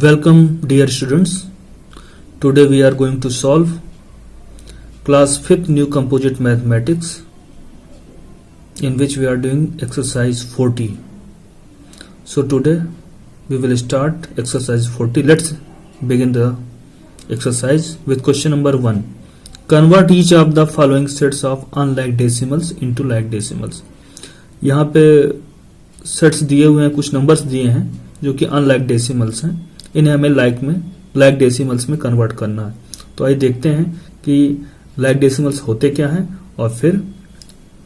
Welcome dear students. Today we are going to solve class 5th new composite mathematics in which we are doing exercise 40. So today we will start exercise 40. Let's begin the exercise with question number 1. Convert each of the following sets of unlike decimals into like decimals. यहाँ पे sets दिए हुए हैं, कुछ numbers दिए हैं जो कि अनलाइक डेसिमल्स हैं, इन्हें हमें लाइक डेसिमल्स में कन्वर्ट करना है। तो आइए देखते हैं कि लाइक डेसिमल्स होते क्या हैं और फिर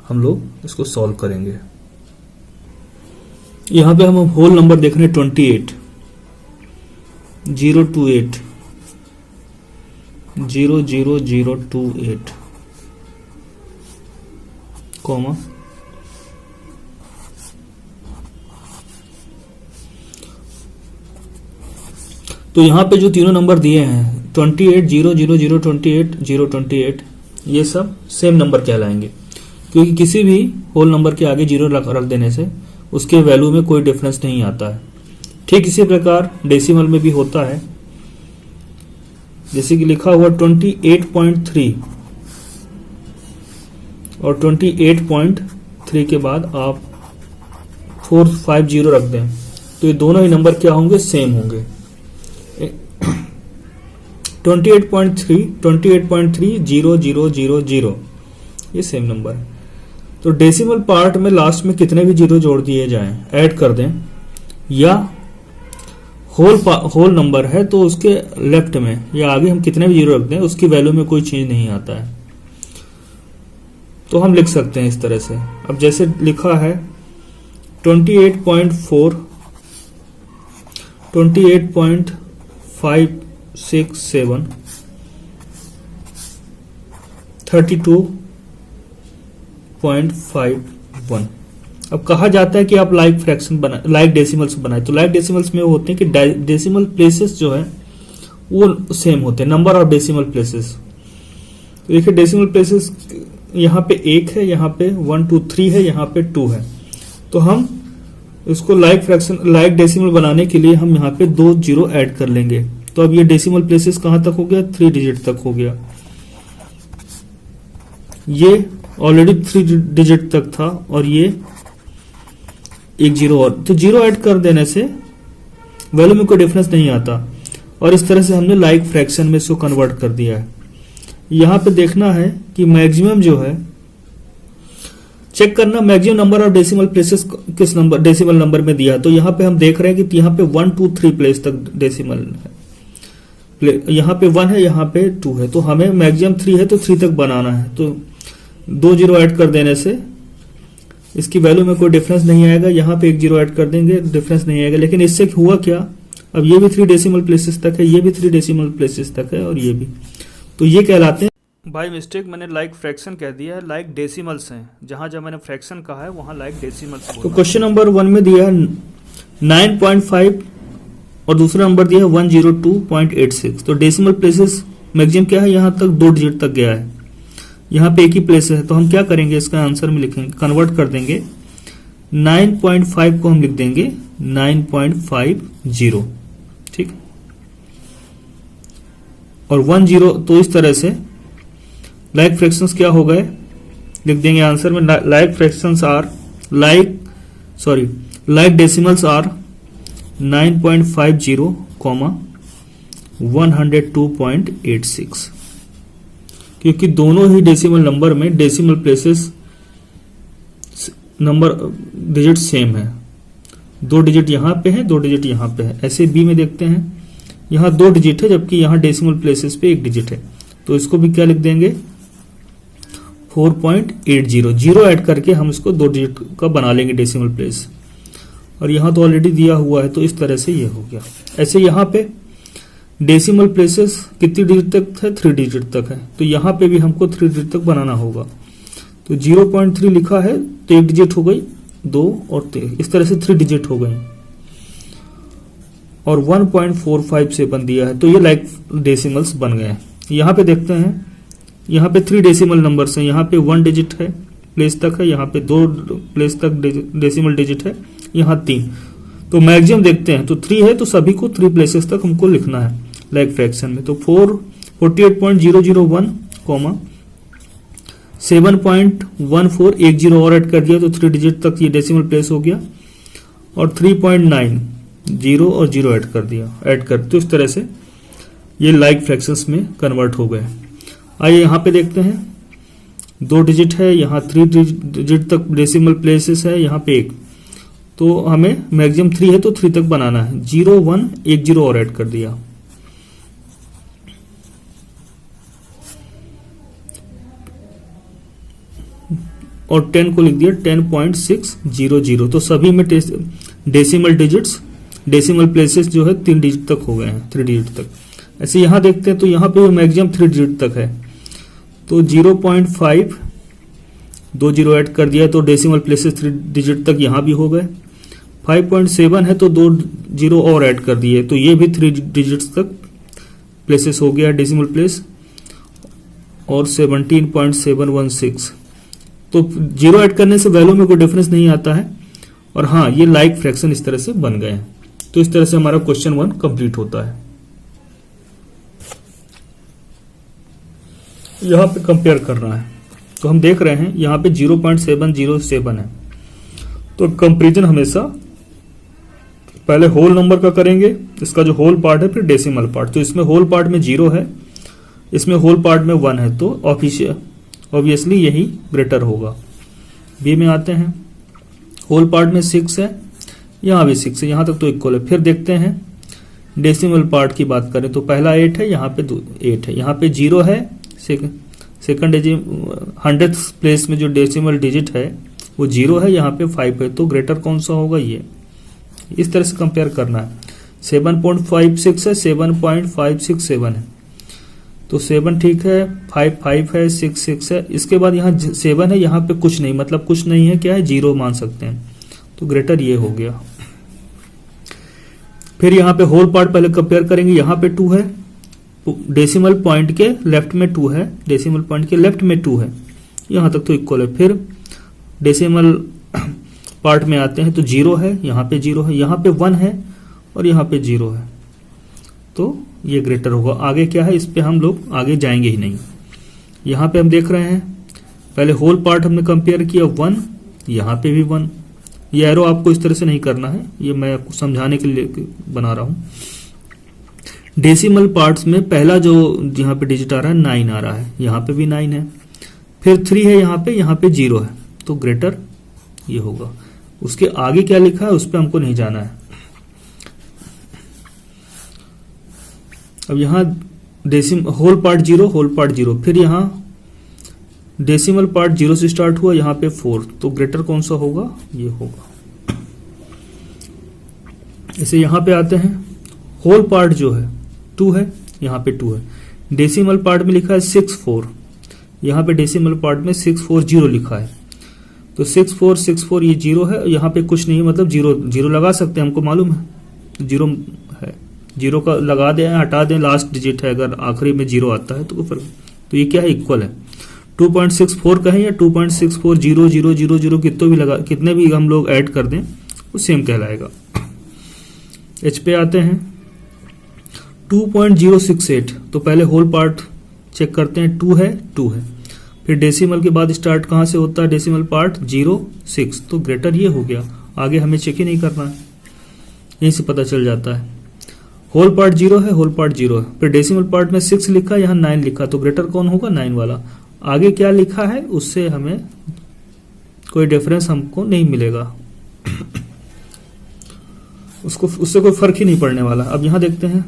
हम लोग इसको सॉल्व करेंगे। यहां पे हम होल नंबर देख रहे हैं 28, 028, 00028 कॉमा तो यहाँ पे जो तीनों नंबर दिए हैं 28, 00028, 028 ये सब सेम नंबर कहलाएंगे, क्योंकि किसी भी होल नंबर के आगे जीरो रख देने से उसके वैल्यू में कोई डिफरेंस नहीं आता है। ठीक इसी प्रकार डेसिमल में भी होता है, जैसे कि लिखा हुआ 28.3 और 28.3 के बाद आप 450 रख दें तो ये दोनों ही नंबर क्या होंगे, सेम होंगे। 28.3, 00000 ये सेम नंबर है। तो डेसिमल पार्ट में लास्ट में कितने भी जीरो जोड़ दिए जाएं, ऐड कर दें, या होल नंबर है तो उसके लेफ्ट में या आगे हम कितने भी जीरो रख दें उसकी वैल्यू में कोई चेंज नहीं आता है। तो हम लिख सकते हैं इस तरह से। अब जैसे लिखा है 28.4, 28.567, 32.51। अब कहा जाता है कि आप लाइक फ्रैक्शन लाइक डेसिमल्स बनाए, तो लाइक डेसिमल्स में वो होते हैं कि डेसिमल प्लेसेस जो है वो सेम होते हैं, नंबर ऑफ डेसिमल प्लेसेस। तो देखिए डेसिमल प्लेसेस यहाँ पे 1 है, यहाँ पे 1 2 3 है, यहाँ पे 2 है। तो हम इसको लाइक फ्रैक्शन लाइक डेसिमल बनाने के लिए हम यहाँ पे 2 जीरो ऐड कर लेंगे। तो अब ये डेसिमल प्लेसेस कहां तक हो गया, 3 डिजिट तक हो गया। ये ऑलरेडी 3 डिजिट तक था और ये एक जीरो और, तो जीरो ऐड कर देने से वैल्यू में कोई डिफरेंस नहीं आता और इस तरह से हमने लाइक फ्रैक्शन में इसको कन्वर्ट कर दिया है। यहां पे देखना है कि मैक्सिमम जो है, चेक करना maximum number of decimal places किस नंबर डेसिमल नंबर में दिया है। तो यहां पे हम देख रहे हैं कि यहां पे 1 2 3 प्लेस तक डेसिमल है, यहाँ पे 1 है, यहाँ पे 2 है, तो हमें मैक्सिमम 3 है तो 3 तक बनाना है। तो 2 जीरो ऐड कर देने से इसकी वैल्यू में कोई डिफरेंस नहीं आएगा, यहाँ पे 1 जीरो ऐड कर देंगे डिफरेंस नहीं आएगा। लेकिन इससे हुआ क्या, अब ये भी 3 डेसिमल प्लेसेस तक है, ये भी 3 डेसिमल प्लेसेस तक है और ये भी, तो ये कहलाते हैं। बाय मिस्टेक मैंने लाइक फ्रैक्शन कह दिया है, लाइक डेसिमल्स हैं। जहां जब मैंने फ्रैक्शन कहा है वहां लाइक डेसिमल्स। तो क्वेश्चन नंबर 1 में दिया है 9.5 और दूसरा नंबर दिया है 102.86। तो डेसिमल प्लेसेस मैक्सिमम क्या है, यहां तक 2 डिजिट तक गया है, यहां पे एक ही प्लेस है। तो हम क्या करेंगे, इसका आंसर में लिखेंगे, कन्वर्ट कर देंगे। 9.5 को हम लिख देंगे 9.50, ठीक। और 1 जीरो, तो इस तरह से लाइक फ्रैक्शंस क्या हो गए, लिख देंगे आंसर में। Like fractions or like decimals or 9.50, 102.86, क्योंकि दोनों ही डेसिमल नंबर में decimal places number digit same है। 2 डिजिट यहां पे है, 2 डिजिट यहां पे है। ऐसे बी में देखते हैं, यहां 2 डिजिट है जबकि यहां डेसिमल प्लेसेस पे 1 डिजिट है। तो इसको भी क्या लिख देंगे, 4.80। जीरो ऐड करके हम इसको 2 डिजिट का बना लेंगे डेसिमल प्लेस, और यहां तो ऑलरेडी दिया हुआ है तो इस तरह से ये हो गया। ऐसे यहां पे डेसिमल प्लेसेस कितनी डिजिट तक है, 3 डिजिट तक है, तो यहां पे भी हमको 3 डिजिट तक बनाना होगा। तो 0.3 लिखा है तो 1 डिजिट हो गई, 2 और 3, इस तरह से 3 डिजिट हो गए और 1.45 से बन दिया है। तो ये लाइक डेसिमल्स बन गए। यहां पे देखते हैं, यहाँ पे 3 डेसिमल नंबर्स हैं, यहाँ पे 1 डिजिट है प्लेस तक है, यहाँ पे 2 प्लेस तक डेसिमल डिजिट है, यहाँ 3। तो मैक्सिमम देखते हैं, तो 3 है तो सभी को 3 प्लेसेस तक हमको लिखना है लाइक फ्रैक्शन में। तो 48.001 कॉमा 7.1410 और ऐड कर दिया तो 3 डिजिट तक ये डेसिमल प्लेस हो गया, और 3.9 0 और 0 ऐड कर तो इस तरह से ये लाइक फ्रैक्शंस में कन्वर्ट हो गए। आइए यहाँ पे देखते हैं, 2 डिजिट है, यहाँ 3 डिजिट तक डेसिमल प्लेसेस है, यहाँ पे 1, तो हमें मैक्सिमम 3 है तो 3 तक बनाना है। 0 1 1 0 और ऐड कर दिया, और 10 को लिख दिया 10.600। तो सभी में डेसिमल डिजिट्स, डेसिमल प्लेसेस जो है 3 डिजिट तक हो गए हैं, 3 डिजिट तक। ऐसे यहां देखते हैं तो यहां पे मैक्सिमम 3 डिजिट तक है, तो 0.5 2 0 ऐड कर दिया तो डेसिमल प्लेसेस 3 डिजिट तक यहां भी हो गए। 5.7 है तो 2 0 और ऐड कर दिए तो ये भी 3 डिजिट्स तक प्लेसेस हो गया डेसिमल प्लेस, और 17.716। तो 0 ऐड करने से वैल्यू में कोई डिफरेंस नहीं आता है, और हाँ ये लाइक फ्रैक्शन इस तरह से बन गए हैं। तो इस तरह से हमारा क्वेश्चन 1 कंप्लीट होता है। यहां पे कंपेयर करना है, तो हम देख रहे हैं यहां पे 0.707 है, तो कंपैरिजन हमेशा पहले होल नंबर का करेंगे, इसका जो होल पार्ट है, फिर डेसिमल पार्ट। तो इसमें होल पार्ट में 0 है, इसमें होल पार्ट में 1 है, तो ऑब्वियसली यही ग्रेटर होगा। बी में आते हैं, होल पार्ट में 6 है, यहां भी 6 है, यहां तक तो इक्वल है। फिर देखते हैं डेसिमल पार्ट की बात करें तो पहला 8 है, यहाँ पे 8 है, यहाँ पे 0 है, सेकंड 100th प्लेस में जो डेसिमल डिजिट है वो 0 है, यहाँ पे 5 है, तो ग्रेटर कौन सा होगा, ये। इस तरह से कंपेयर करना है। 7.56 है, 7.567 है, तो 7 ठीक है, 5 है, 6 है। इसके बाद यहाँ 7 है, यहाँ पे कुछ नहीं, मतलब कुछ नहीं है, क्या है, 0 मान सकते हैं, तो ग्रेटर ये हो गया। फिर यहाँ पे होल पार्ट पहले कंपेयर करेंगे, यहाँ पे 2 है, डेसिमल पॉइंट के लेफ्ट में 2 है, डेसिमल पॉइंट के लेफ्ट में 2 है, यहां तक तो इक्वल है। फिर डेसिमल पार्ट में आते हैं तो 0 है, यहाँ पे 0 है, यहाँ पे 1 है, और यहाँ पे 0 है, तो ये ग्रेटर होगा। आगे क्या है, इस पे हम लोग आगे जाएंगे ही नहीं। यहाँ पे हम देख रहे हैं पहले होल पार्ट हमने कंपेयर किया 1, यहाँ पे भी 1। ये एरो आपको इस तरह से नहीं करना है, ये मैं आपको समझाने के लिए बना रहा हूं। डेसिमल पार्ट्स में पहला जो यहाँ पे डिजिट आ रहा है 9 आ रहा है, यहाँ पे भी 9 है, फिर 3 है, यहाँ पे 0 है, तो ग्रेटर ये होगा। उसके आगे क्या लिखा है उस पर हमको नहीं जाना है। अब यहाँ होल पार्ट 0, होल पार्ट 0, फिर यहाँ डेसिमल पार्ट 0 से स्टार्ट हुआ, यहाँ पे 4, तो ग्रेटर कौन सा होगा, ये होगा। ऐसे यहाँ पे आते हैं, होल पार्ट जो है 2 है, यहाँ पे 2 है, डेसिमल पार्ट में लिखा है 64, यहाँ पे डेसिमल पार्ट में 640 लिखा है, तो 6464 ये 0 है, यहाँ पे कुछ नहीं है, मतलब 0 लगा सकते हैं, हमको मालूम है 0 है, 0 का लगा दें, हटा दें, लास्ट डिजिट है, अगर आखिरी में 0 आता है तो फिर तो ये क्या है, इक्वल है। 2.64 कहें या 2.640000 कितने भी हम लोग ऐड कर दें वो सेम कहलाएगा। एच पे आते हैं 2.068, तो पहले होल पार्ट चेक करते हैं, 2 है, फिर डेसिमल के बाद स्टार्ट कहां से होता है, डेसिमल पार्ट 06, तो ग्रेटर ये हो गया। आगे हमें चेक ही नहीं करना है, यहीं से पता चल जाता है। होल पार्ट 0 है, होल पार्ट 0 है, फिर डेसिमल पार्ट में 6 लिखा, यहाँ 9 लिखा, तो ग्रेटर कौन होगा, 9 वाला। आगे क्या लिखा है उससे हमें कोई डिफरेंस हमको नहीं मिलेगा, उससे कोई फर्क ही नहीं पड़ने वाला। अब यहां देखते हैं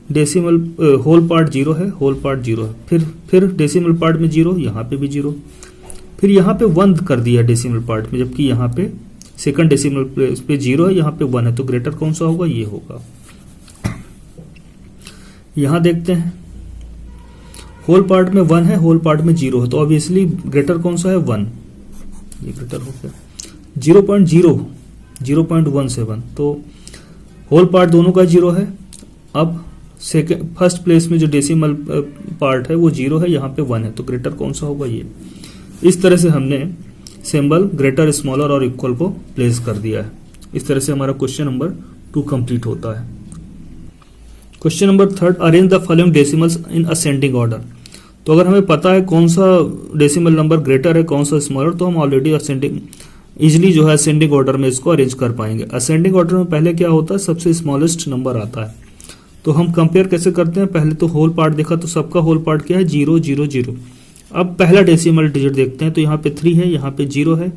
डेसिमल होल पार्ट 0 है, होल पार्ट 0 है, फिर डेसिमल पार्ट में 0, यहाँ पे भी 0, फिर यहाँ पे 1 कर दिया डेसिमल पार्ट में, जबकि यहाँ पे सेकंड डेसिमल प्लेस पे 0 है, यहाँ पे 1 है, तो ग्रेटर कौन सा होगा, ये होगा। यहां देखते हैं होल पार्ट में 1 है, होल पार्ट में 0 है, तो ऑब्वियसली ग्रेटर कौन सा है, 1, ये ग्रेटर हो गया। 0.17, तो होल पार्ट दोनों का 0 है। अब फर्स्ट प्लेस में जो डेसिमल पार्ट है वो 0 है, यहाँ पे 1 है, तो ग्रेटर कौन सा होगा, ये। इस तरह से हमने सिंबल ग्रेटर, स्मॉलर और इक्वल को प्लेस कर दिया है। इस तरह से हमारा क्वेश्चन नंबर 2 कंप्लीट होता है। Question number 3, arrange the following decimals in ascending order. तो अगर हमें पता है कौन सा डेसिमल नंबर ग्रेटर है कौन सा स्मॉलर, तो हम ऑलरेडी असेंडिंग इजिली जो है असेंडिंग ऑर्डर में इसको अरेंज कर पाएंगे। असेंडिंग ऑर्डर में पहले क्या होता है, सबसे स्मॉलेस्ट नंबर आता है। तो हम कंपेयर कैसे करते हैं, पहले तो होल पार्ट देखा तो सबका होल पार्ट क्या है 0 0 0। अब पहला डेसिमल डिजिट देखते हैं, तो यहाँ पे 3 है, यहाँ पे 0 है,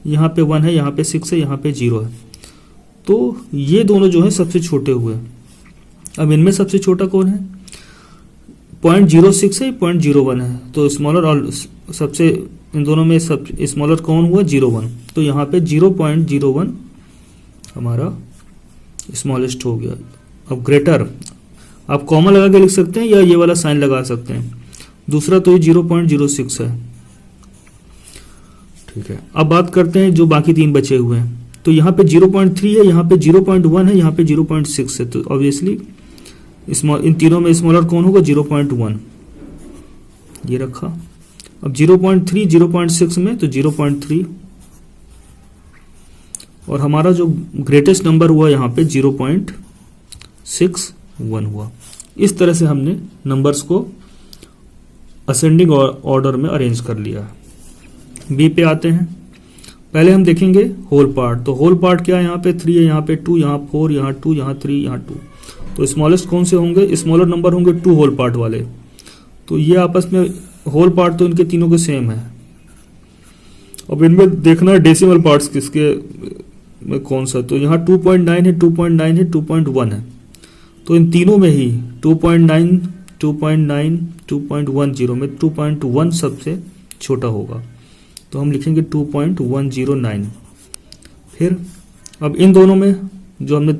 यहाँ पे 1 है, यहाँ पे 6 है, यहाँ पे 0 है। तो ये दोनों जो है सबसे छोटे हुए। अब इनमें सबसे छोटा कौन है, 0.06 है, 0.01 है। तो स्मॉलर और सबसे इन दोनों में सब स्मॉलर कौन हुआ 0.1। तो यहाँ पे 0.01 हमारा स्मॉलेस्ट हो गया। अब ग्रेटर आप कॉमा लगा के लिख सकते हैं या ये वाला साइन लगा सकते हैं। दूसरा तो ये 0.06 है, ठीक है। अब बात करते हैं जो बाकी 3 बचे हुए हैं। तो यहाँ पे 0.3 है, यहाँ पे 0.1 है, यहाँ पे 0.6 है। तो ऑब्वियसली इन तीनों में स्मॉलर कौन होगा 0.1, ये रखा। अब 0.3 0.6 में तो 0.3, और हमारा जो ग्रेटेस्ट नंबर हुआ यहाँ पे 0.61 हुआ। इस तरह से हमने नंबर्स को असेंडिंग ऑर्डर में अरेंज कर लिया है। बी पे आते हैं। पहले हम देखेंगे होल पार्ट। तो होल पार्ट क्या है, यहाँ पे 3 है, यहाँ पे 2, यहाँ 4, यहाँ 2, यहाँ 3, यहाँ 2। तो स्मॉलेस्ट कौन से होंगे, स्मॉलर नंबर होंगे 2 होल पार्ट वाले। तो ये आपस में होल पार्ट तो इनके तीनों के सेम है। अब इनमें देखना है डेसिमल पार्ट्स किसके में कौन सा। तो यहाँ 2.9 है, 2.9 है, 2.1 है। तो इन तीनों में ही 2.9, 2.9, 2.10 में 2.1 सबसे छोटा होगा। तो हम लिखेंगे 2.109। फिर अब इन दोनों में जो हमने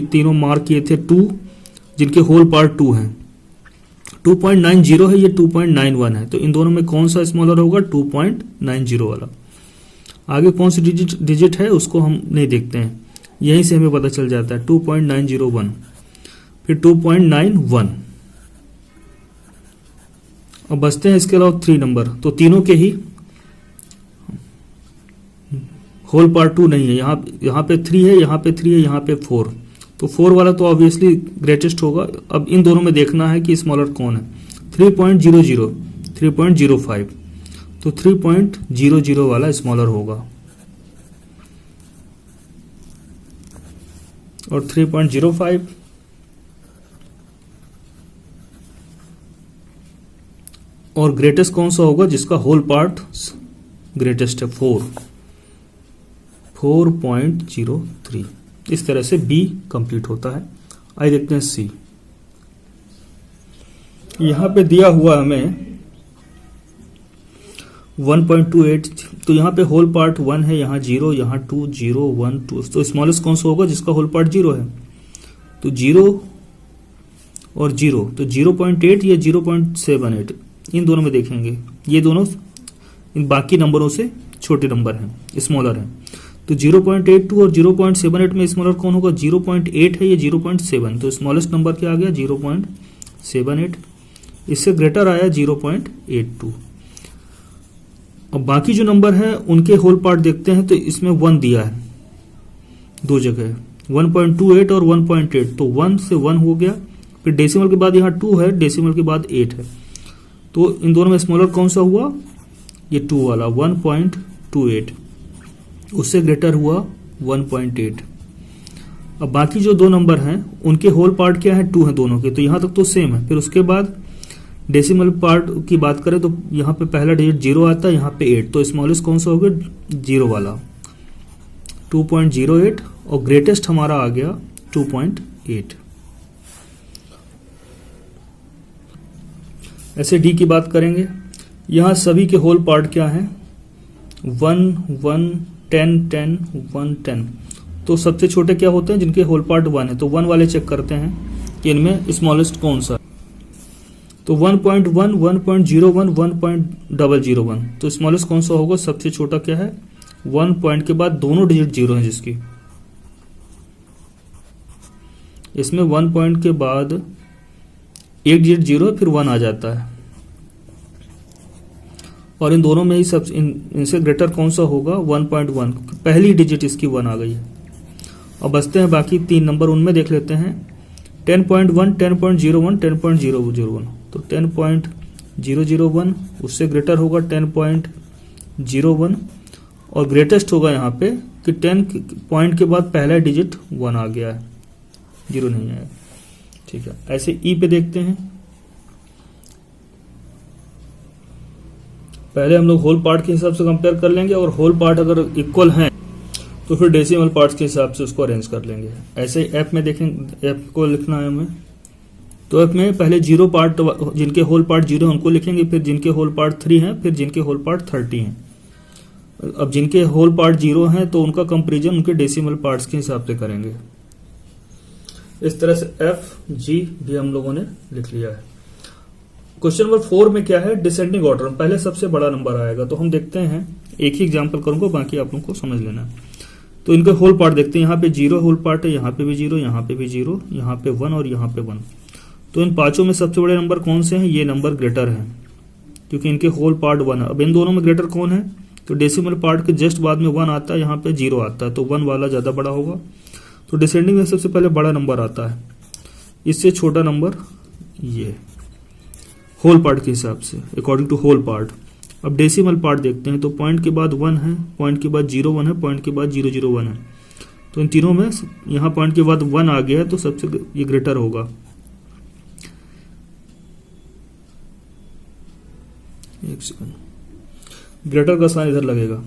तीनों मार्क किए थे 2, जिनके होल पार्ट 2 हैं, 2.90 है, ये 2.91 है। तो इन दोनों में कौन सा स्मॉलर होगा 2.90 वाला। आगे कौन सी डिजिट है उसको हम नहीं देखते हैं, यहीं से हमें पता चल जाता है 2.901, फिर 2.91। अब बचते हैं इसके अलावा 3 नंबर। तो तीनों के ही होल पार्ट 2 नहीं है। यहाँ पे 3 है, यहाँ पे 3 है, यहाँ पे 4। तो 4 वाला तो ऑब्वियसली ग्रेटेस्ट होगा। अब इन दोनों में देखना है कि स्मॉलर कौन है। 3.00, 3.05। तो 3.00 वाला स्मॉलर होगा, और 3.05 और ग्रेटेस्ट कौन सा होगा जिसका होल पार्ट ग्रेटेस्ट है 4.03। इस तरह से बी कंप्लीट होता है। आइए देखते हैं सी। यहां पे दिया हुआ हमें 1.28। तो यहाँ पे होल पार्ट 1 है, यहाँ 0, यहाँ 2, 0, 1, 2। तो स्मॉलेस्ट कौन सा होगा जिसका होल पार्ट 0 है। तो 0 और 0, तो 0.8 या 0.78, इन दोनों में देखेंगे। ये दोनों इन बाकी नंबरों से छोटे नंबर हैं, स्मॉलर हैं। तो 0.82 और 0.78 में स्मॉलर कौन होगा, 0.8 है, ये 0.7। तो स्मॉलेस्ट नंबर क्या आ गया 0.78। इससे ग्रेटर आया 0.82। अब बाकी जो नंबर है उनके होल पार्ट देखते हैं। तो इसमें 1 दिया है 2 जगह, 1.28 और 1.8। तो 1 से 1 हो गया। फिर डेसिमल के बाद यहाँ 2 है, डेसिमल के बाद 8 है। तो इन दोनों में स्मॉलर कौन सा हुआ, ये 2 वाला 1.28। उससे ग्रेटर हुआ 1.8। अब बाकी जो 2 नंबर हैं उनके होल पार्ट क्या है 2 है दोनों के। तो यहाँ तक तो सेम है। फिर उसके बाद डेसिमल पार्ट की बात करें तो यहाँ पे पहला डिजिट 0 आता है, यहाँ पे 8। तो स्मॉलेस्ट कौन सा हो गया 0 वाला 2.08, और ग्रेटेस्ट हमारा आ गया 2.8। ऐसे डी की बात करेंगे। यहाँ सभी के होल पार्ट क्या है 1, 1, 10, 10, 1, 10। तो सबसे छोटे क्या होते हैं जिनके होल पार्ट 1 है। तो 1 वाले चेक करते हैं कि इनमें स्मॉलेस्ट कौन सा। तो 1.1, 1.01, 1.001। तो स्मॉलेस्ट कौन सा होगा, सबसे छोटा क्या है 1 पॉइंट के बाद दोनों डिजिट 0 है जिसकी। इसमें 1 पॉइंट के बाद एक डिजिट 0 फिर 1 आ जाता है। और इन दोनों में ही सब इनसे ग्रेटर कौन सा होगा 1.1। पहली डिजिट इसकी 1 आ गई है। अब बचते हैं बाकी 3 नंबर, उनमें देख लेते हैं 10.1, 10.01, 10.001। तो 10.001 उससे ग्रेटर होगा 10.01 और ग्रेटेस्ट होगा यहाँ पे कि 10 पॉइंट के बाद पहला डिजिट 1 आ गया है, 0 नहीं आया। ठीक है, ऐसे ई पे देखते हैं। पहले हम लोग होल पार्ट के हिसाब से कंपेयर कर लेंगे और होल पार्ट अगर इक्वल हैं तो फिर डेसिमल पार्ट्स के हिसाब से उसको अरेंज कर लेंगे। ऐसे एफ में देखें, एफ को लिखना है हमें, तो एफ में पहले 0 पार्ट, जिनके होल पार्ट 0 है उनको लिखेंगे, फिर जिनके होल पार्ट 3 हैं, फिर जिनके होल पार्ट 30 हैं। अब जिनके होल पार्ट 0 हैं तो उनका कंपेरिजन उनके डेसिमल पार्ट्स के हिसाब से करेंगे। इस तरह से एफ जी भी हम लोगों ने लिख लिया है। क्वेश्चन नंबर 4 में क्या है, डिसेंडिंग ऑर्डर, पहले सबसे बड़ा नंबर आएगा। तो हम देखते हैं, एक ही एग्जांपल करूंगा, बाकी आप लोगों को समझ लेना है। तो इनके होल पार्ट देखते हैं, यहाँ पे 0 होल पार्ट है, यहाँ पे भी 0, यहाँ पे भी 0, यहाँ पे 1 और यहाँ पे 1। तो इन पांचों में सबसे बड़े नंबर कौन से हैं, ये नंबर ग्रेटर है क्योंकि इनके होल पार्ट 1 है। अब इन दोनों में ग्रेटर कौन है, तो डेसिमल पार्ट के जस्ट बाद में 1 आता है, यहाँ पे 0 आता है, तो 1 वाला ज्यादा बड़ा होगा। तो डिसेंडिंग में सबसे पहले बड़ा नंबर आता है, इससे छोटा नंबर ये होल पार्ट के हिसाब से अकॉर्डिंग टू होल पार्ट। अब डेसिमल पार्ट देखते हैं, तो पॉइंट के बाद 1 है, पॉइंट के बाद 01 है, पॉइंट के बाद 001 है। तो इन तीनों में यहाँ पॉइंट के बाद 1 आ गया है, तो सबसे ये ग्रेटर होगा। एक सेकंड, ग्रेटर का साइन इधर लगेगा,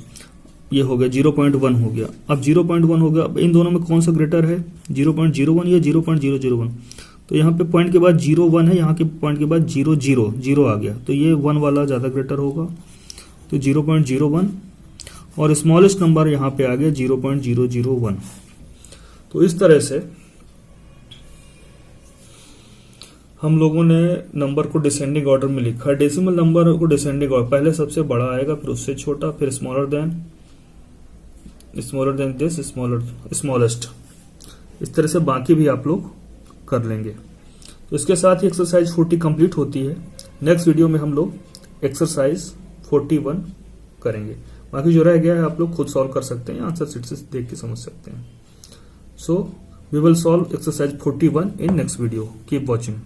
ये हो गया 0.1 हो गया। अब 0.1 हो गया, अब इन दोनों में कौन सा ग्रेटर है, 0.01 या 0.001। तो यहाँ पे पॉइंट के बाद 01 है, यहाँ के पॉइंट के बाद 0 आ गया, तो ये 1 वाला ज्यादा ग्रेटर होगा, तो 0.01 और स्मॉलेस्ट नंबर यहाँ पे आ गया 0.001। तो इस तरह से हम लोगों ने नंबर को डिसेंडिंग ऑर्डर में लिखा है। डेसिमल नंबर को डिसेंडिंग ऑर्डर, पहले सबसे बड़ा आएगा, फिर उससे छोटा, फिर स्मॉलर देन दिस, स्मॉलेस्ट। इस तरह से बाकी भी आप लोग कर लेंगे। तो इसके साथ ही एक्सरसाइज 40 कंप्लीट होती है। नेक्स्ट वीडियो में हम लोग एक्सरसाइज 41 करेंगे। बाकी जो रह गया है आप लोग खुद सॉल्व कर सकते हैं, आंसर शीट से देख के समझ सकते हैं। So we will solve exercise 41 in next video. Keep watching.